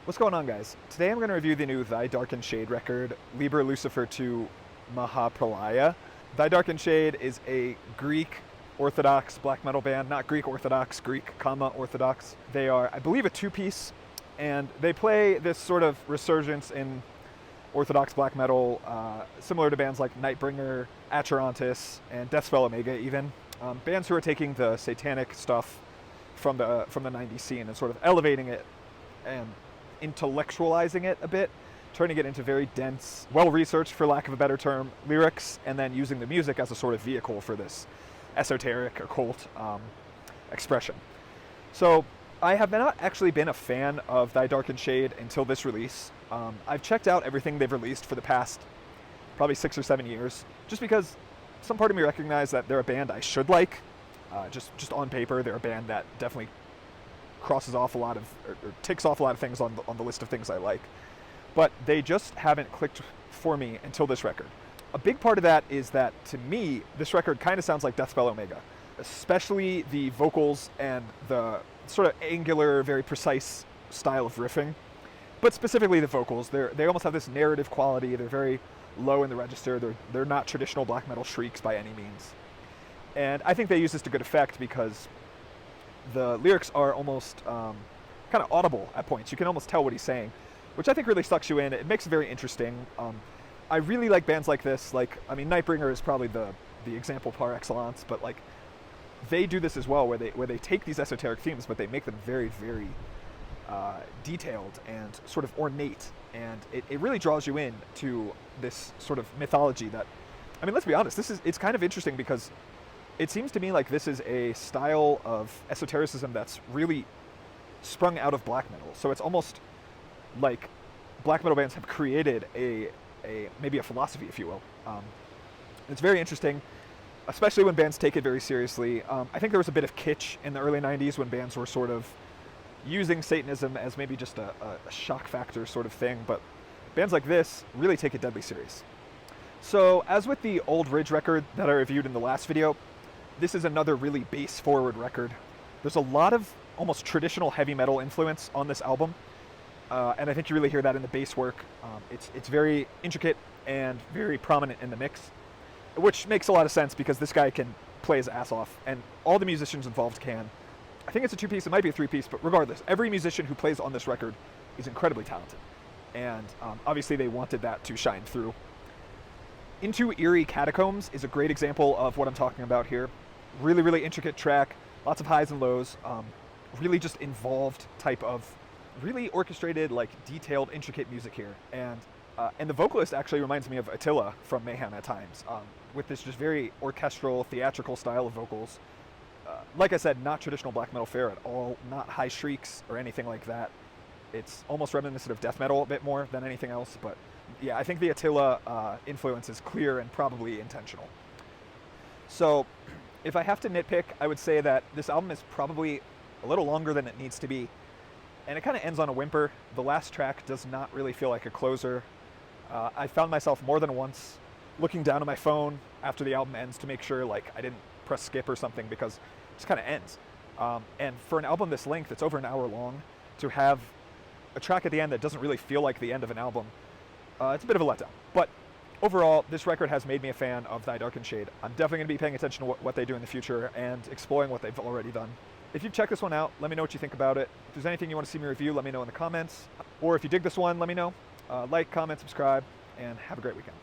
What's going on, guys? Today I'm going to review the new Thy Darkened Shade record, Liber Lvcifer 2 Mahapralaya. Thy Darkened Shade is a Greek Orthodox black metal band, not Greek Orthodox, Greek, Orthodox. They are, I believe, a two-piece, and they play this sort of resurgence in Orthodox black metal, similar to bands like Nightbringer, Acherontis, and Deathspell Omega even. Bands who are taking the satanic stuff from the 90s scene and sort of elevating it and intellectualizing it a bit, turning it into very dense, well-researched, for lack of a better term, lyrics, and then using the music as a sort of vehicle for this esoteric, occult expression. So I have not actually been a fan of Thy Darkened Shade until this release. I've checked out everything they've released for the past probably 6 or 7 years, just because some part of me recognized that they're a band I should like. Just on paper, they're a band that definitely crosses off a lot of, or ticks off a lot of things on the list of things I like. But they just haven't clicked for me until this record. A big part of that is that, to me, this record kind of sounds like Deathspell Omega, especially the vocals and the sort of angular, very precise style of riffing. But specifically the vocals, they almost have this narrative quality. They're very low in the register. They're not traditional black metal shrieks by any means. And I think they use this to good effect because the lyrics are almost kind of audible at points. You can almost tell what he's saying, which I think really sucks you in. It makes it very interesting. I really like bands like this. Nightbringer is probably the example par excellence, but they do this as well, where they take these esoteric themes, but they make them very, very detailed and sort of ornate, and it really draws you in to this sort of mythology that, let's be honest, it's kind of interesting because it seems to me like this is a style of esotericism that's really sprung out of black metal. So it's almost like black metal bands have created maybe a philosophy, if you will. It's very interesting, especially when bands take it very seriously. I think there was a bit of kitsch in the early 90s when bands were sort of using Satanism as maybe just a shock factor sort of thing, but bands like this really take it deadly serious. So, as with the Old Ridge record that I reviewed in the last video, this is another really bass-forward record. There's a lot of almost traditional heavy metal influence on this album, and I think you really hear that in the bass work. It's very intricate and very prominent in the mix, which makes a lot of sense because this guy can play his ass off, and all the musicians involved can. I think it's a two-piece, it might be a three-piece, but regardless, every musician who plays on this record is incredibly talented, and obviously they wanted that to shine through. Into Eerie Catacombs is a great example of what I'm talking about here. Really, really intricate track, lots of highs and lows, really just involved type of really orchestrated, detailed, intricate music here. And the vocalist actually reminds me of Attila from Mayhem at times, with this just very orchestral, theatrical style of vocals. Like I said, not traditional black metal fare at all, not high shrieks or anything like that. It's almost reminiscent of death metal a bit more than anything else, but yeah, I think the Attila influence is clear and probably intentional. So, if I have to nitpick, I would say that this album is probably a little longer than it needs to be, and it kind of ends on a whimper. The last track does not really feel like a closer. I found myself more than once looking down at my phone after the album ends to make sure I didn't press skip or something, because it just kind of ends. And for an album this length, it's over an hour long, to have a track at the end that doesn't really feel like the end of an album, it's a bit of a letdown. But overall, this record has made me a fan of Thy Darkened Shade. I'm definitely going to be paying attention to what they do in the future and exploring what they've already done. If you've checked this one out, let me know what you think about it. If there's anything you want to see me review, let me know in the comments. Or if you dig this one, let me know. Like, comment, subscribe, and have a great weekend.